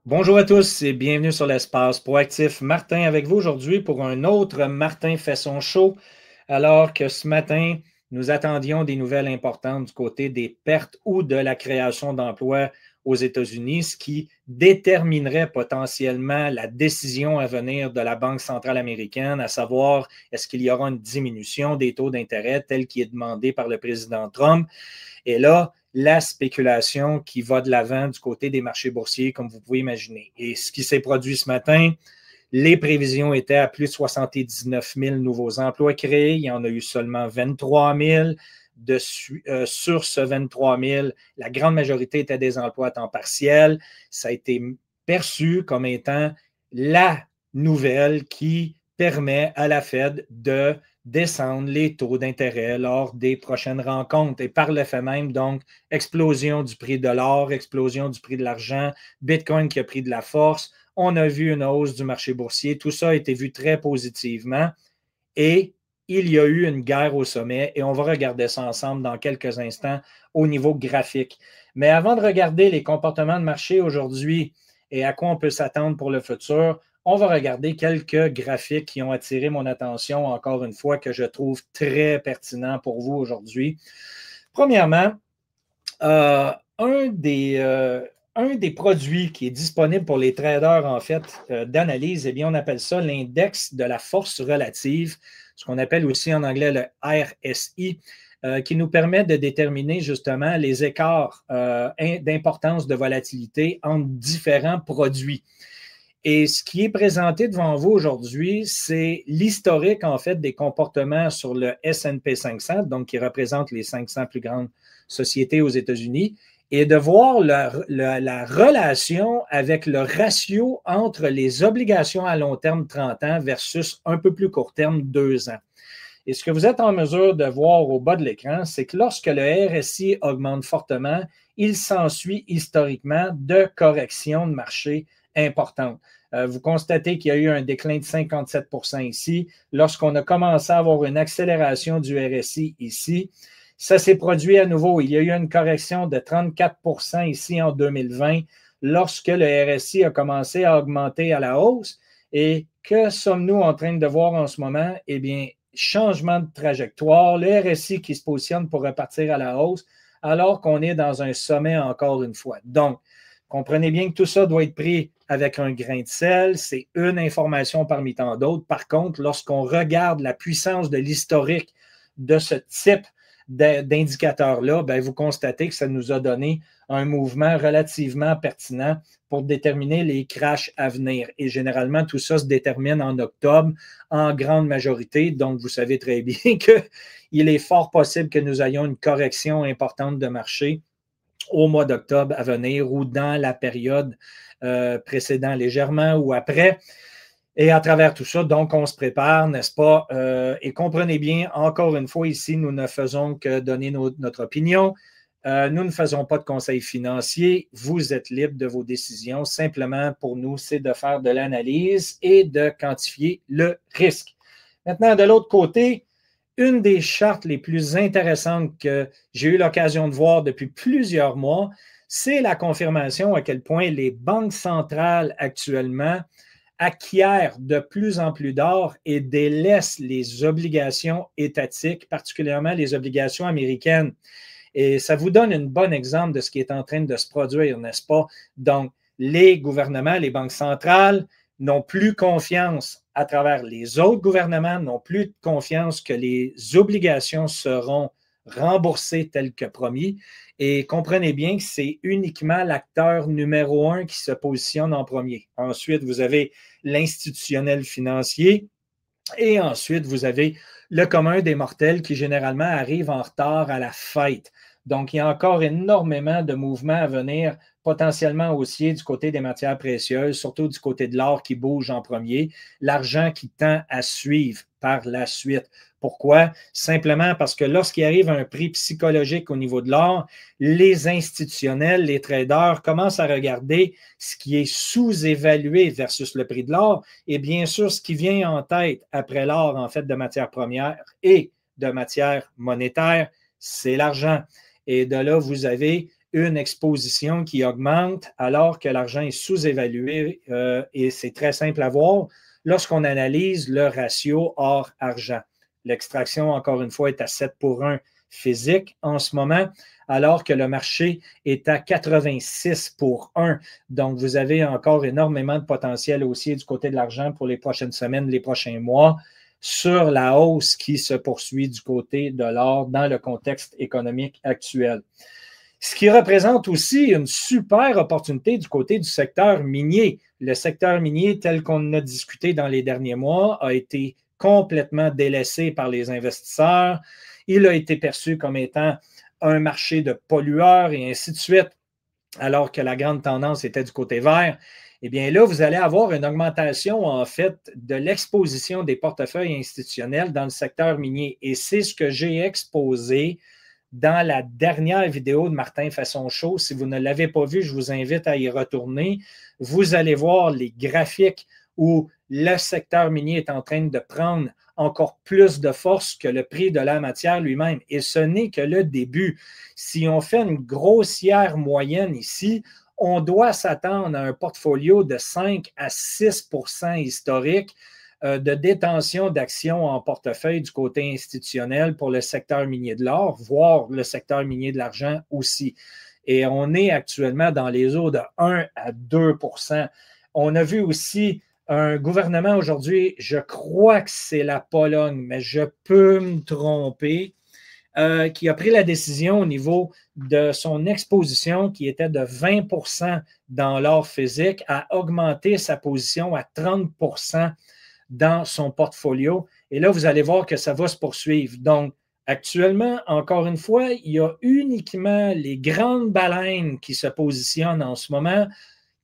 Bonjour à tous et bienvenue sur l'Espace Proactif. Martin avec vous aujourd'hui pour un autre Martin fait son show, alors que ce matin, nous attendions des nouvelles importantes du côté des pertes ou de la création d'emplois aux États-Unis, ce qui déterminerait potentiellement la décision à venir de la Banque centrale américaine, à savoir est-ce qu'il y aura une diminution des taux d'intérêt tel qu'il est demandé par le président Trump. Et là, la spéculation qui va de l'avant du côté des marchés boursiers, comme vous pouvez imaginer. Et ce qui s'est produit ce matin, les prévisions étaient à plus de 79 000 nouveaux emplois créés. Il y en a eu seulement 23 000. Sur ce 23 000, la grande majorité étaient des emplois à temps partiel. Ça a été perçu comme étant la nouvelle qui permet à la Fed de descendre les taux d'intérêt lors des prochaines rencontres. Et par le fait même, donc, explosion du prix de l'or, explosion du prix de l'argent, Bitcoin qui a pris de la force. On a vu une hausse du marché boursier. Tout ça a été vu très positivement. Et il y a eu une guerre au sommet et on va regarder ça ensemble dans quelques instants au niveau graphique. Mais avant de regarder les comportements de marché aujourd'hui et à quoi on peut s'attendre pour le futur, on va regarder quelques graphiques qui ont attiré mon attention, encore une fois, que je trouve très pertinents pour vous aujourd'hui. Premièrement, un des produits qui est disponible pour les traders, en fait, d'analyse, eh bien, on appelle ça l'index de la force relative, ce qu'on appelle aussi en anglais le RSI, qui nous permet de déterminer justement les écarts d'importance de volatilité entre différents produits. Et ce qui est présenté devant vous aujourd'hui, c'est l'historique, en fait, des comportements sur le S&P 500, donc qui représente les 500 plus grandes sociétés aux États-Unis, et de voir la relation avec le ratio entre les obligations à long terme 30 ans versus un peu plus court terme 2 ans. Et ce que vous êtes en mesure de voir au bas de l'écran, c'est que lorsque le RSI augmente fortement, il s'ensuit historiquement de corrections de marché importantes. Vous constatez qu'il y a eu un déclin de 57 ici. Lorsqu'on a commencé à avoir une accélération du RSI ici, ça s'est produit à nouveau. Il y a eu une correction de 34 ici en 2020 lorsque le RSI a commencé à augmenter à la hausse. Et que sommes-nous en train de voir en ce moment? Eh bien, changement de trajectoire, le RSI qui se positionne pour repartir à la hausse, alors qu'on est dans un sommet encore une fois. Donc, comprenez bien que tout ça doit être pris avec un grain de sel. C'est une information parmi tant d'autres. Par contre, lorsqu'on regarde la puissance de l'historique de ce type d'indicateurs-là, ben, vous constatez que ça nous a donné un mouvement relativement pertinent pour déterminer les crashs à venir. Et généralement, tout ça se détermine en octobre en grande majorité. Donc, vous savez très bien qu'il est fort possible que nous ayons une correction importante de marché au mois d'octobre à venir ou dans la période précédant légèrement ou après. Et à travers tout ça, donc, on se prépare, n'est-ce pas? Et comprenez bien, encore une fois, ici, nous ne faisons que donner notre opinion. Nous ne faisons pas de conseils financiers. Vous êtes libre de vos décisions. Simplement, pour nous, c'est de faire de l'analyse et de quantifier le risque. Maintenant, de l'autre côté, une des chartes les plus intéressantes que j'ai eu l'occasion de voir depuis plusieurs mois, c'est la confirmation à quel point les banques centrales actuellement acquièrent de plus en plus d'or et délaissent les obligations étatiques, particulièrement les obligations américaines. Et ça vous donne un bon exemple de ce qui est en train de se produire, n'est-ce pas? Donc, les gouvernements, les banques centrales n'ont plus confiance à travers les autres gouvernements, n'ont plus de confiance que les obligations seront remboursées telles que promis. Et comprenez bien que c'est uniquement l'acteur numéro un qui se positionne en premier. Ensuite, vous avez l'institutionnel financier et ensuite, vous avez le commun des mortels qui généralement arrive en retard à la fête. Donc, il y a encore énormément de mouvements à venir, potentiellement aussi du côté des matières précieuses, surtout du côté de l'or qui bouge en premier, l'argent qui tend à suivre par la suite. Pourquoi? Simplement parce que lorsqu'il arrive un prix psychologique au niveau de l'or, les institutionnels, les traders commencent à regarder ce qui est sous-évalué versus le prix de l'or. Et bien sûr, ce qui vient en tête après l'or, en fait, de matières premières et de matières monétaires, c'est l'argent. Et de là, vous avez une exposition qui augmente alors que l'argent est sous-évalué et c'est très simple à voir lorsqu'on analyse le ratio or-argent. L'extraction, encore une fois, est à 7:1 physique en ce moment, alors que le marché est à 86:1. Donc, vous avez encore énormément de potentiel haussier du côté de l'argent pour les prochaines semaines, les prochains mois, sur la hausse qui se poursuit du côté de l'or dans le contexte économique actuel. Ce qui représente aussi une super opportunité du côté du secteur minier. Le secteur minier, tel qu'on a discuté dans les derniers mois, a été complètement délaissé par les investisseurs. Il a été perçu comme étant un marché de pollueurs et ainsi de suite, alors que la grande tendance était du côté vert. Eh bien là, vous allez avoir une augmentation, en fait, de l'exposition des portefeuilles institutionnels dans le secteur minier. Et c'est ce que j'ai exposé dans la dernière vidéo de Martin Fesson Show. Si vous ne l'avez pas vu, je vous invite à y retourner. Vous allez voir les graphiques où le secteur minier est en train de prendre encore plus de force que le prix de la matière lui-même. Et ce n'est que le début. Si on fait une grossière moyenne ici, on doit s'attendre à un portfolio de 5 à 6% historique de détention d'actions en portefeuille du côté institutionnel pour le secteur minier de l'or, voire le secteur minier de l'argent aussi. Et on est actuellement dans les eaux de 1 à 2%. On a vu aussi un gouvernement aujourd'hui, je crois que c'est la Pologne, mais je peux me tromper, qui a pris la décision au niveau de son exposition qui était de 20% dans l'or physique à augmenter sa position à 30% dans son portfolio. Et là, vous allez voir que ça va se poursuivre. Donc, actuellement, encore une fois, il y a uniquement les grandes baleines qui se positionnent en ce moment.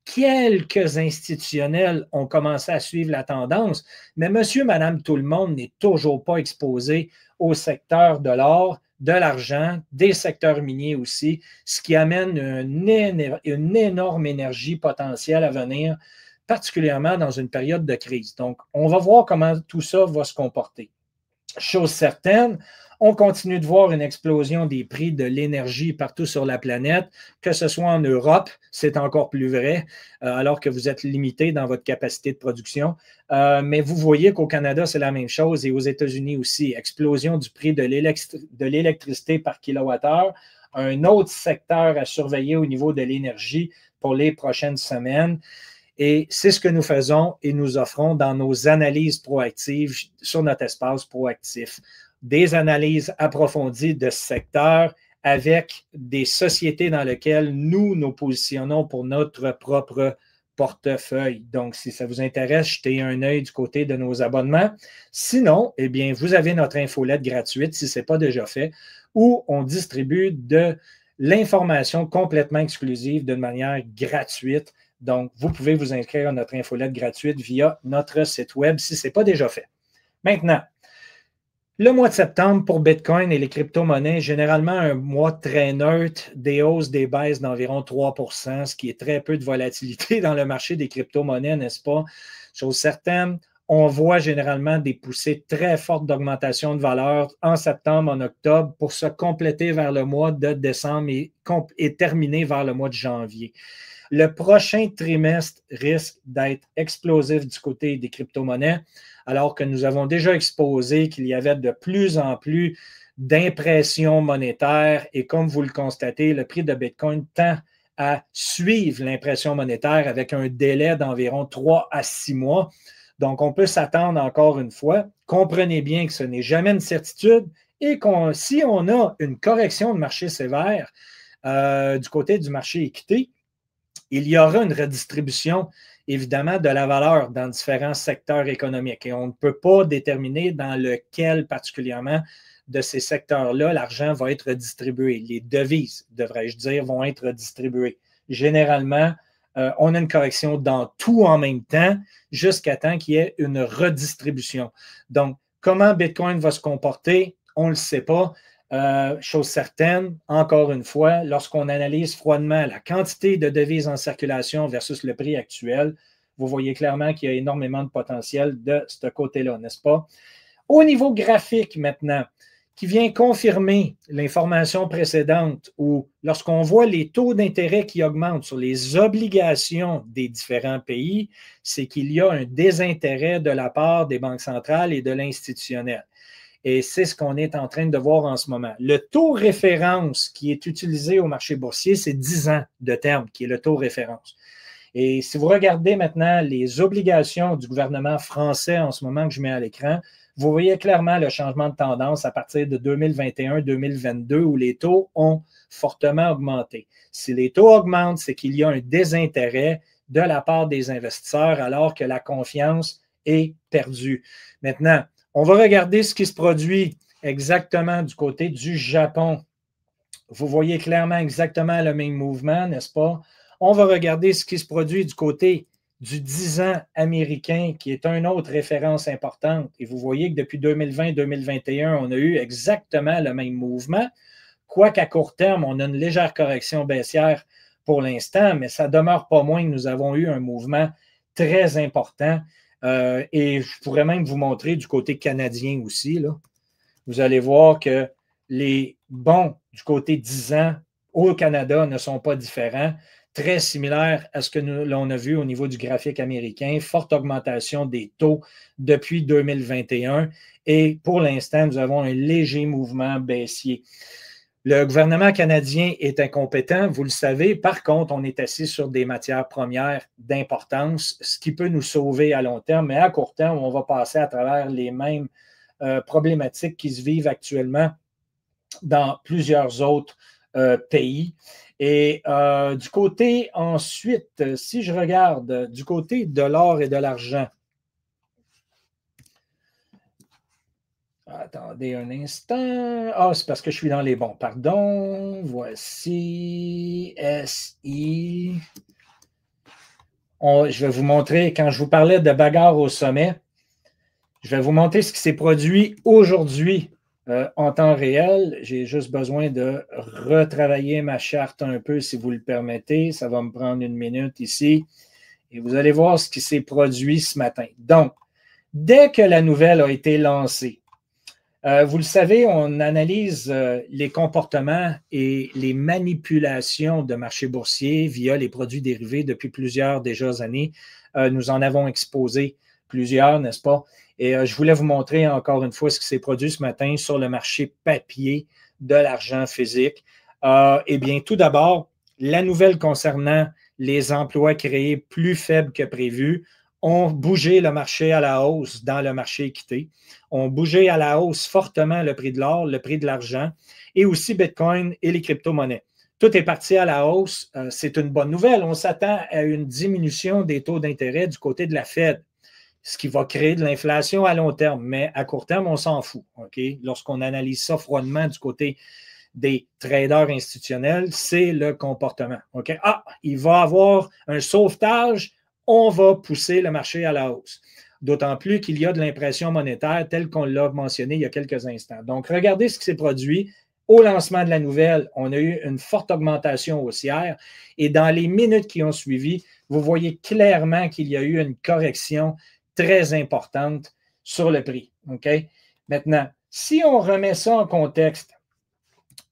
Quelques institutionnels ont commencé à suivre la tendance, mais monsieur, madame, tout le monde n'est toujours pas exposé au secteur de l'or, de l'argent, des secteurs miniers aussi, ce qui amène une énorme énergie potentielle à venir, particulièrement dans une période de crise. Donc, on va voir comment tout ça va se comporter. Chose certaine, on continue de voir une explosion des prix de l'énergie partout sur la planète, que ce soit en Europe, c'est encore plus vrai, alors que vous êtes limité dans votre capacité de production. Mais vous voyez qu'au Canada, c'est la même chose et aux États-Unis aussi. Explosion du prix de l'électricité par kilowattheure. Un autre secteur à surveiller au niveau de l'énergie pour les prochaines semaines. Et c'est ce que nous faisons et nous offrons dans nos analyses proactives sur notre espace proactif. Des analyses approfondies de ce secteur avec des sociétés dans lesquelles nous positionnons pour notre propre portefeuille. Donc, si ça vous intéresse, jetez un œil du côté de nos abonnements. Sinon, eh bien, vous avez notre infolette gratuite, si ce n'est pas déjà fait, où on distribue de l'information complètement exclusive de manière gratuite. Donc, vous pouvez vous inscrire à notre infolette gratuite via notre site web si ce n'est pas déjà fait. Maintenant, le mois de septembre pour Bitcoin et les crypto-monnaies, généralement un mois très neutre, des hausses, des baisses d'environ 3%, ce qui est très peu de volatilité dans le marché des crypto-monnaies, n'est-ce pas? Chose certaine, on voit généralement des poussées très fortes d'augmentation de valeur en septembre, en octobre, pour se compléter vers le mois de décembre et terminer vers le mois de janvier. Le prochain trimestre risque d'être explosif du côté des crypto-monnaies, alors que nous avons déjà exposé qu'il y avait de plus en plus d'impressions monétaires et comme vous le constatez, le prix de Bitcoin tend à suivre l'impression monétaire avec un délai d'environ 3 à 6 mois. Donc, on peut s'attendre encore une fois. Comprenez bien que ce n'est jamais une certitude et si on a une correction de marché sévère du côté du marché équité, il y aura une redistribution, évidemment, de la valeur dans différents secteurs économiques. Et on ne peut pas déterminer dans lequel particulièrement de ces secteurs-là l'argent va être distribué. Les devises, devrais-je dire, vont être distribuées. Généralement, on a une correction dans tout en même temps jusqu'à temps qu'il y ait une redistribution. Donc, comment Bitcoin va se comporter, on ne le sait pas. Chose certaine, encore une fois, lorsqu'on analyse froidement la quantité de devises en circulation versus le prix actuel, vous voyez clairement qu'il y a énormément de potentiel de ce côté-là, n'est-ce pas? Au niveau graphique maintenant, qui vient confirmer l'information précédente où lorsqu'on voit les taux d'intérêt qui augmentent sur les obligations des différents pays, c'est qu'il y a un désintérêt de la part des banques centrales et de l'institutionnel. Et c'est ce qu'on est en train de voir en ce moment. Le taux référence qui est utilisé au marché boursier, c'est 10 ans de terme, qui est le taux référence. Et si vous regardez maintenant les obligations du gouvernement français en ce moment que je mets à l'écran, vous voyez clairement le changement de tendance à partir de 2021-2022 où les taux ont fortement augmenté. Si les taux augmentent, c'est qu'il y a un désintérêt de la part des investisseurs alors que la confiance est perdue. Maintenant, on va regarder ce qui se produit exactement du côté du Japon. Vous voyez clairement exactement le même mouvement, n'est-ce pas? On va regarder ce qui se produit du côté du 10 ans américain, qui est une autre référence importante. Et vous voyez que depuis 2020-2021, on a eu exactement le même mouvement, quoiqu'à court terme, on a une légère correction baissière pour l'instant, mais ça ne demeure pas moins que nous avons eu un mouvement très important. Et je pourrais même vous montrer du côté canadien aussi. Là. Vous allez voir que les bons du côté 10 ans au Canada ne sont pas différents. Très similaire à ce que l'on a vu au niveau du graphique américain, forte augmentation des taux depuis 2021 et pour l'instant, nous avons un léger mouvement baissier. Le gouvernement canadien est incompétent, vous le savez. Par contre, on est assis sur des matières premières d'importance, ce qui peut nous sauver à long terme, mais à court terme, on va passer à travers les mêmes problématiques qui se vivent actuellement dans plusieurs autres pays. Et du côté ensuite, si je regarde du côté de l'or et de l'argent, attendez un instant. Ah, c'est parce que je suis dans les bons. Pardon. Voici SI. Je vais vous montrer, quand je vous parlais de bagarre au sommet, je vais vous montrer ce qui s'est produit aujourd'hui. En temps réel, j'ai juste besoin de retravailler ma charte un peu, si vous le permettez. Ça va me prendre une minute ici. Et vous allez voir ce qui s'est produit ce matin. Donc, dès que la nouvelle a été lancée, vous le savez, on analyse les comportements et les manipulations de marché boursier via les produits dérivés depuis plusieurs déjà années. Nous en avons exposé plusieurs, n'est-ce pas? Et je voulais vous montrer encore une fois ce qui s'est produit ce matin sur le marché papier de l'argent physique. Eh bien, tout d'abord, la nouvelle concernant les emplois créés plus faibles que prévu ont bougé le marché à la hausse dans le marché équité, ont bougé à la hausse fortement le prix de l'or, le prix de l'argent et aussi Bitcoin et les crypto-monnaies. Tout est parti à la hausse. C'est une bonne nouvelle. On s'attend à une diminution des taux d'intérêt du côté de la Fed, ce qui va créer de l'inflation à long terme. Mais à court terme, on s'en fout. Okay? Lorsqu'on analyse ça froidement du côté des traders institutionnels, c'est le comportement. Okay? Ah, il va y avoir un sauvetage, on va pousser le marché à la hausse. D'autant plus qu'il y a de l'impression monétaire telle qu'on l'a mentionné il y a quelques instants. Donc, regardez ce qui s'est produit. Au lancement de la nouvelle, on a eu une forte augmentation haussière et dans les minutes qui ont suivi, vous voyez clairement qu'il y a eu une correction très importante sur le prix. Okay? Maintenant, si on remet ça en contexte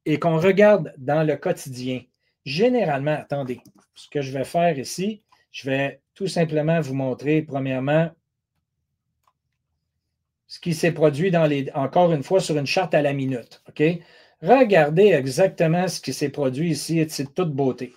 et qu'on regarde dans le quotidien, généralement, attendez, ce que je vais faire ici, je vais tout simplement vous montrer, premièrement, ce qui s'est produit encore une fois sur une charte à la minute. Okay? Regardez exactement ce qui s'est produit ici, c'est de toute beauté.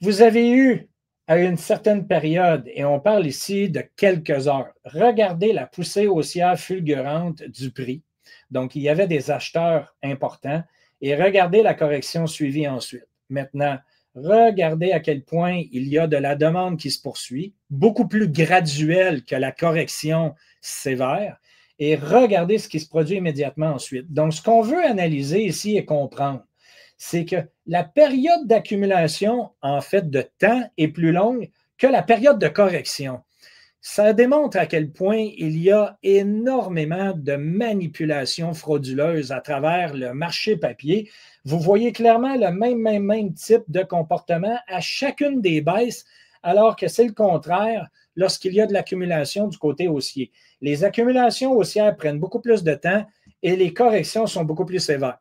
Vous avez eu à une certaine période, et on parle ici de quelques heures, regardez la poussée haussière fulgurante du prix. Donc, il y avait des acheteurs importants et regardez la correction suivie ensuite. Maintenant, regardez à quel point il y a de la demande qui se poursuit, beaucoup plus graduelle que la correction sévère. Et regardez ce qui se produit immédiatement ensuite. Donc, ce qu'on veut analyser ici et comprendre, c'est que la période d'accumulation, en fait, de temps est plus longue que la période de correction. Ça démontre à quel point il y a énormément de manipulations frauduleuses à travers le marché papier. Vous voyez clairement le même type de comportement à chacune des baisses, alors que c'est le contraire lorsqu'il y a de l'accumulation du côté haussier. Les accumulations haussières prennent beaucoup plus de temps et les corrections sont beaucoup plus sévères.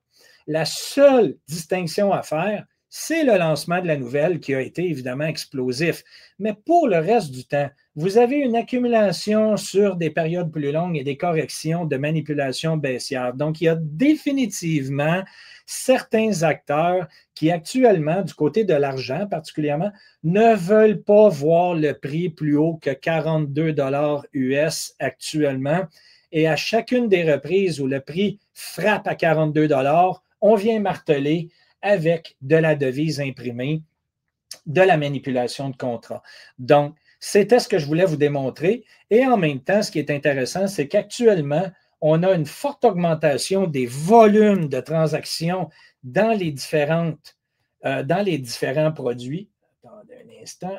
La seule distinction à faire, c'est le lancement de la nouvelle qui a été évidemment explosif. Mais pour le reste du temps, vous avez une accumulation sur des périodes plus longues et des corrections de manipulation baissière. Donc, il y a définitivement certains acteurs qui actuellement, du côté de l'argent particulièrement, ne veulent pas voir le prix plus haut que 42 US actuellement. Et à chacune des reprises où le prix frappe à 42 on vient marteler avec de la devise imprimée, de la manipulation de contrat. Donc, c'était ce que je voulais vous démontrer. Et en même temps, ce qui est intéressant, c'est qu'actuellement, on a une forte augmentation des volumes de transactions dans les différents produits. Attendez un instant.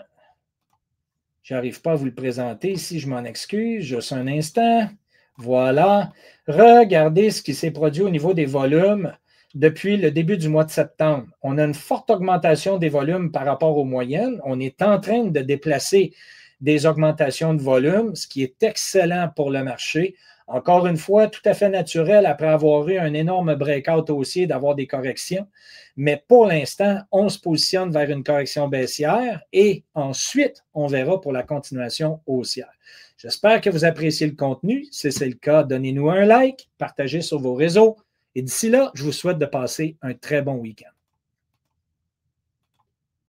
Je n'arrive pas à vous le présenter ici, je m'en excuse. Juste un instant. Voilà. Regardez ce qui s'est produit au niveau des volumes depuis le début du mois de septembre. On a une forte augmentation des volumes par rapport aux moyennes. On est en train de déplacer des augmentations de volume, ce qui est excellent pour le marché. Encore une fois, tout à fait naturel après avoir eu un énorme breakout haussier d'avoir des corrections. Mais pour l'instant, on se positionne vers une correction baissière et ensuite, on verra pour la continuation haussière. J'espère que vous appréciez le contenu. Si c'est le cas, donnez-nous un like, partagez sur vos réseaux. Et d'ici là, je vous souhaite de passer un très bon week-end.